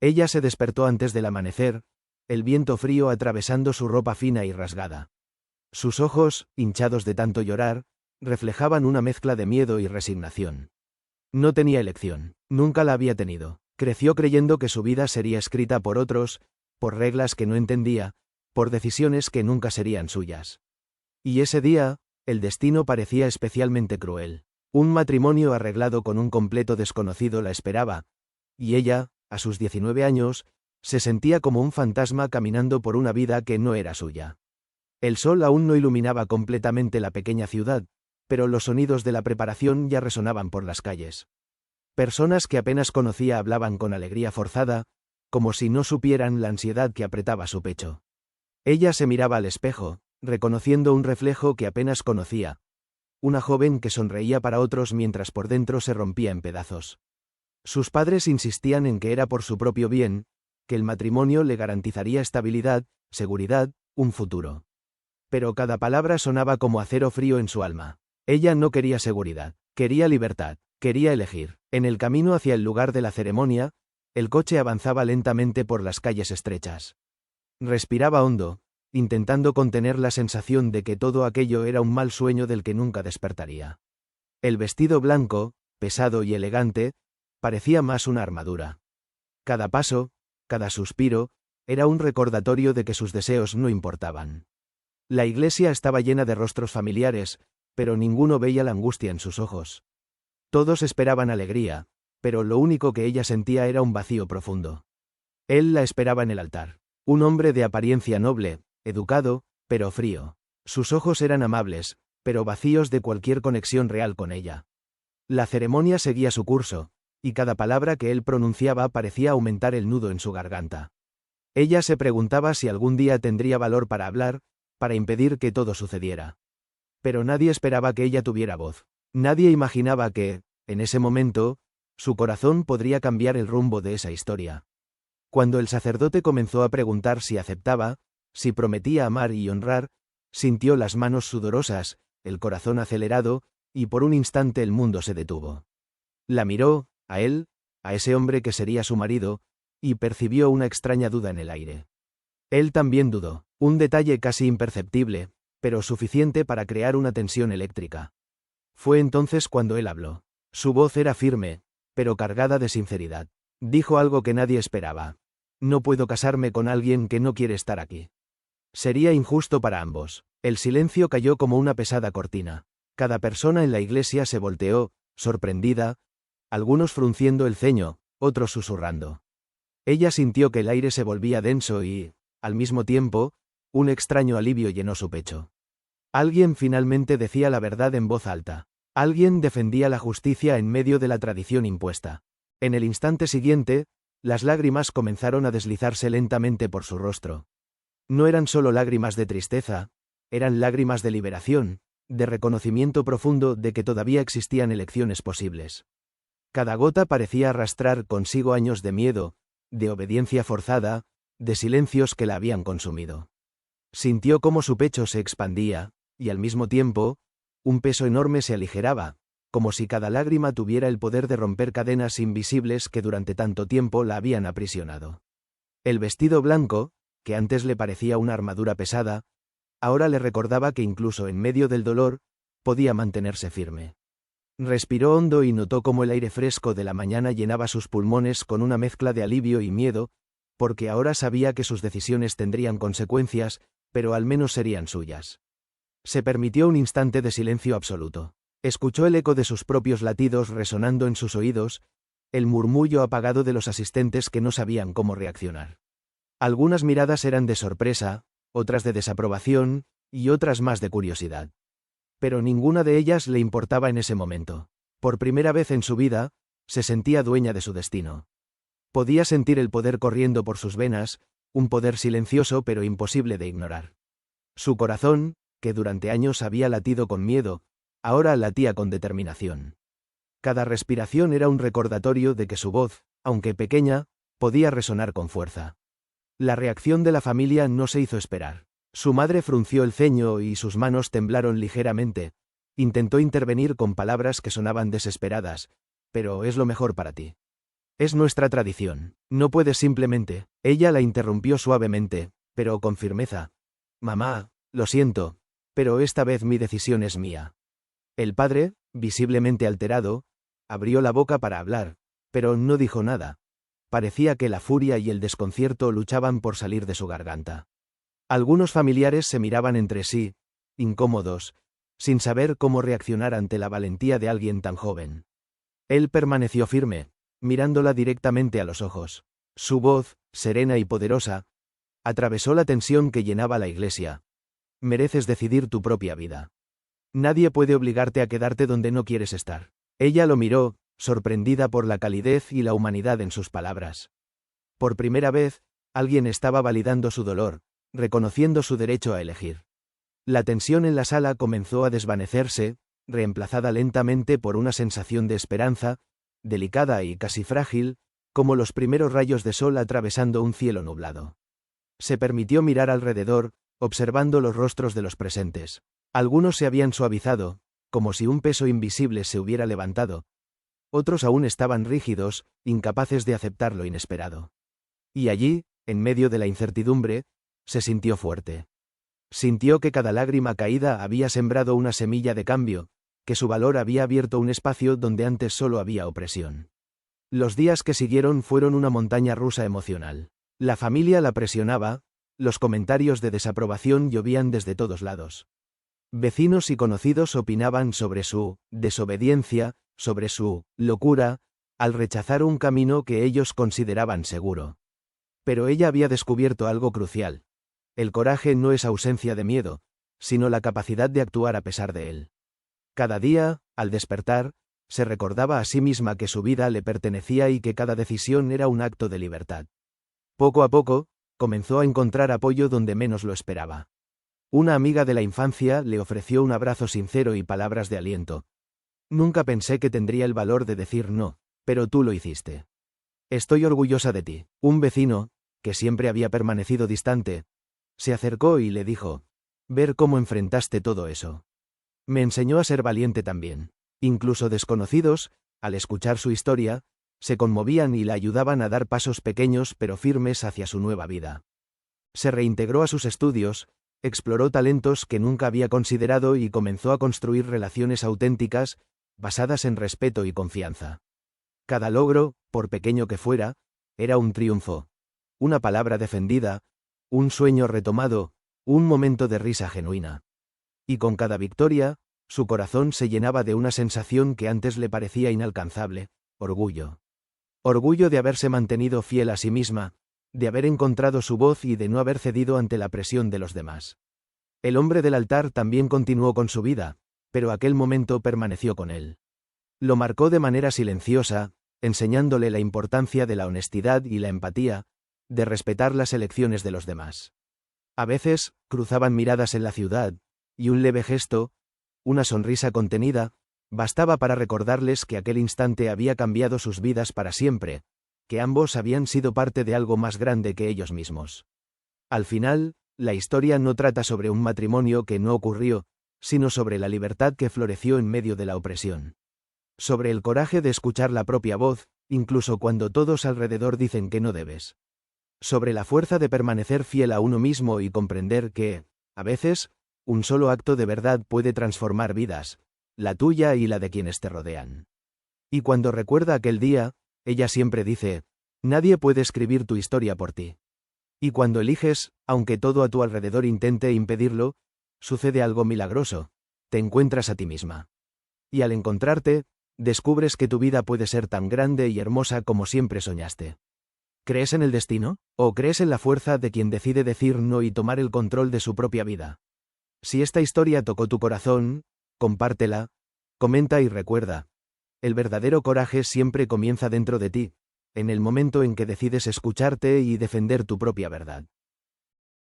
Ella se despertó antes del amanecer, el viento frío atravesando su ropa fina y rasgada. Sus ojos, hinchados de tanto llorar, reflejaban una mezcla de miedo y resignación. No tenía elección, nunca la había tenido. Creció creyendo que su vida sería escrita por otros, por reglas que no entendía, por decisiones que nunca serían suyas. Y ese día, el destino parecía especialmente cruel. Un matrimonio arreglado con un completo desconocido la esperaba, y ella, a sus 19 años, se sentía como un fantasma caminando por una vida que no era suya. El sol aún no iluminaba completamente la pequeña ciudad, pero los sonidos de la preparación ya resonaban por las calles. Personas que apenas conocía hablaban con alegría forzada, como si no supieran la ansiedad que apretaba su pecho. Ella se miraba al espejo, reconociendo un reflejo que apenas conocía. Una joven que sonreía para otros mientras por dentro se rompía en pedazos. Sus padres insistían en que era por su propio bien, que el matrimonio le garantizaría estabilidad, seguridad, un futuro. Pero cada palabra sonaba como acero frío en su alma. Ella no quería seguridad, quería libertad, quería elegir. En el camino hacia el lugar de la ceremonia, el coche avanzaba lentamente por las calles estrechas. Respiraba hondo, intentando contener la sensación de que todo aquello era un mal sueño del que nunca despertaría. El vestido blanco, pesado y elegante, parecía más una armadura. Cada paso, cada suspiro, era un recordatorio de que sus deseos no importaban. La iglesia estaba llena de rostros familiares, pero ninguno veía la angustia en sus ojos. Todos esperaban alegría, pero lo único que ella sentía era un vacío profundo. Él la esperaba en el altar. Un hombre de apariencia noble, educado, pero frío. Sus ojos eran amables, pero vacíos de cualquier conexión real con ella. La ceremonia seguía su curso, y cada palabra que él pronunciaba parecía aumentar el nudo en su garganta. Ella se preguntaba si algún día tendría valor para hablar, para impedir que todo sucediera. Pero nadie esperaba que ella tuviera voz. Nadie imaginaba que, en ese momento, su corazón podría cambiar el rumbo de esa historia. Cuando el sacerdote comenzó a preguntar si aceptaba, si prometía amar y honrar, sintió las manos sudorosas, el corazón acelerado, y por un instante el mundo se detuvo. La miró, a él, a ese hombre que sería su marido, y percibió una extraña duda en el aire. Él también dudó, un detalle casi imperceptible, pero suficiente para crear una tensión eléctrica. Fue entonces cuando él habló. Su voz era firme, pero cargada de sinceridad. Dijo algo que nadie esperaba. No puedo casarme con alguien que no quiere estar aquí. Sería injusto para ambos. El silencio cayó como una pesada cortina. Cada persona en la iglesia se volteó, sorprendida, algunos frunciendo el ceño, otros susurrando. Ella sintió que el aire se volvía denso y, al mismo tiempo, un extraño alivio llenó su pecho. Alguien finalmente decía la verdad en voz alta. Alguien defendía la justicia en medio de la tradición impuesta. En el instante siguiente, las lágrimas comenzaron a deslizarse lentamente por su rostro. No eran solo lágrimas de tristeza, eran lágrimas de liberación, de reconocimiento profundo de que todavía existían elecciones posibles. Cada gota parecía arrastrar consigo años de miedo, de obediencia forzada, de silencios que la habían consumido. Sintió cómo su pecho se expandía, y al mismo tiempo, un peso enorme se aligeraba, como si cada lágrima tuviera el poder de romper cadenas invisibles que durante tanto tiempo la habían aprisionado. El vestido blanco, que antes le parecía una armadura pesada, ahora le recordaba que incluso en medio del dolor, podía mantenerse firme. Respiró hondo y notó cómo el aire fresco de la mañana llenaba sus pulmones con una mezcla de alivio y miedo, porque ahora sabía que sus decisiones tendrían consecuencias, pero al menos serían suyas. Se permitió un instante de silencio absoluto. Escuchó el eco de sus propios latidos resonando en sus oídos, el murmullo apagado de los asistentes que no sabían cómo reaccionar. Algunas miradas eran de sorpresa, otras de desaprobación, y otras más de curiosidad. Pero ninguna de ellas le importaba en ese momento. Por primera vez en su vida, se sentía dueña de su destino. Podía sentir el poder corriendo por sus venas, un poder silencioso pero imposible de ignorar. Su corazón, que durante años había latido con miedo, ahora latía con determinación. Cada respiración era un recordatorio de que su voz, aunque pequeña, podía resonar con fuerza. La reacción de la familia no se hizo esperar. Su madre frunció el ceño y sus manos temblaron ligeramente. Intentó intervenir con palabras que sonaban desesperadas, pero es lo mejor para ti. Es nuestra tradición. No puedes simplemente. Ella la interrumpió suavemente, pero con firmeza. Mamá, lo siento, pero esta vez mi decisión es mía. El padre, visiblemente alterado, abrió la boca para hablar, pero no dijo nada. Parecía que la furia y el desconcierto luchaban por salir de su garganta. Algunos familiares se miraban entre sí, incómodos, sin saber cómo reaccionar ante la valentía de alguien tan joven. Él permaneció firme, mirándola directamente a los ojos. Su voz, serena y poderosa, atravesó la tensión que llenaba la iglesia. Mereces decidir tu propia vida. Nadie puede obligarte a quedarte donde no quieres estar. Ella lo miró, sorprendida por la calidez y la humanidad en sus palabras. Por primera vez, alguien estaba validando su dolor, reconociendo su derecho a elegir. La tensión en la sala comenzó a desvanecerse, reemplazada lentamente por una sensación de esperanza, delicada y casi frágil, como los primeros rayos de sol atravesando un cielo nublado. Se permitió mirar alrededor, observando los rostros de los presentes. Algunos se habían suavizado, como si un peso invisible se hubiera levantado. Otros aún estaban rígidos, incapaces de aceptar lo inesperado. Y allí, en medio de la incertidumbre, se sintió fuerte. Sintió que cada lágrima caída había sembrado una semilla de cambio, que su valor había abierto un espacio donde antes solo había opresión. Los días que siguieron fueron una montaña rusa emocional. La familia la presionaba, los comentarios de desaprobación llovían desde todos lados. Vecinos y conocidos opinaban sobre su desobediencia, sobre su locura, al rechazar un camino que ellos consideraban seguro. Pero ella había descubierto algo crucial. El coraje no es ausencia de miedo, sino la capacidad de actuar a pesar de él. Cada día, al despertar, se recordaba a sí misma que su vida le pertenecía y que cada decisión era un acto de libertad. Poco a poco, comenzó a encontrar apoyo donde menos lo esperaba. Una amiga de la infancia le ofreció un abrazo sincero y palabras de aliento. Nunca pensé que tendría el valor de decir no, pero tú lo hiciste. Estoy orgullosa de ti. Un vecino, que siempre había permanecido distante, se acercó y le dijo: ver cómo enfrentaste todo eso. Me enseñó a ser valiente también. Incluso desconocidos, al escuchar su historia, se conmovían y la ayudaban a dar pasos pequeños pero firmes hacia su nueva vida. Se reintegró a sus estudios, exploró talentos que nunca había considerado y comenzó a construir relaciones auténticas, basadas en respeto y confianza. Cada logro, por pequeño que fuera, era un triunfo. Una palabra defendida, un sueño retomado, un momento de risa genuina. Y con cada victoria, su corazón se llenaba de una sensación que antes le parecía inalcanzable: orgullo. Orgullo de haberse mantenido fiel a sí misma, de haber encontrado su voz y de no haber cedido ante la presión de los demás. El hombre del altar también continuó con su vida, pero aquel momento permaneció con él. Lo marcó de manera silenciosa, enseñándole la importancia de la honestidad y la empatía, de respetar las elecciones de los demás. A veces, cruzaban miradas en la ciudad, y un leve gesto, una sonrisa contenida, bastaba para recordarles que aquel instante había cambiado sus vidas para siempre, que ambos habían sido parte de algo más grande que ellos mismos. Al final, la historia no trata sobre un matrimonio que no ocurrió, sino sobre la libertad que floreció en medio de la opresión. Sobre el coraje de escuchar la propia voz, incluso cuando todos alrededor dicen que no debes. Sobre la fuerza de permanecer fiel a uno mismo y comprender que, a veces, un solo acto de verdad puede transformar vidas, la tuya y la de quienes te rodean. Y cuando recuerda aquel día, ella siempre dice: nadie puede escribir tu historia por ti. Y cuando eliges, aunque todo a tu alrededor intente impedirlo, sucede algo milagroso: te encuentras a ti misma. Y al encontrarte, descubres que tu vida puede ser tan grande y hermosa como siempre soñaste. ¿Crees en el destino? ¿O crees en la fuerza de quien decide decir no y tomar el control de su propia vida? Si esta historia tocó tu corazón, compártela, comenta y recuerda: el verdadero coraje siempre comienza dentro de ti, en el momento en que decides escucharte y defender tu propia verdad.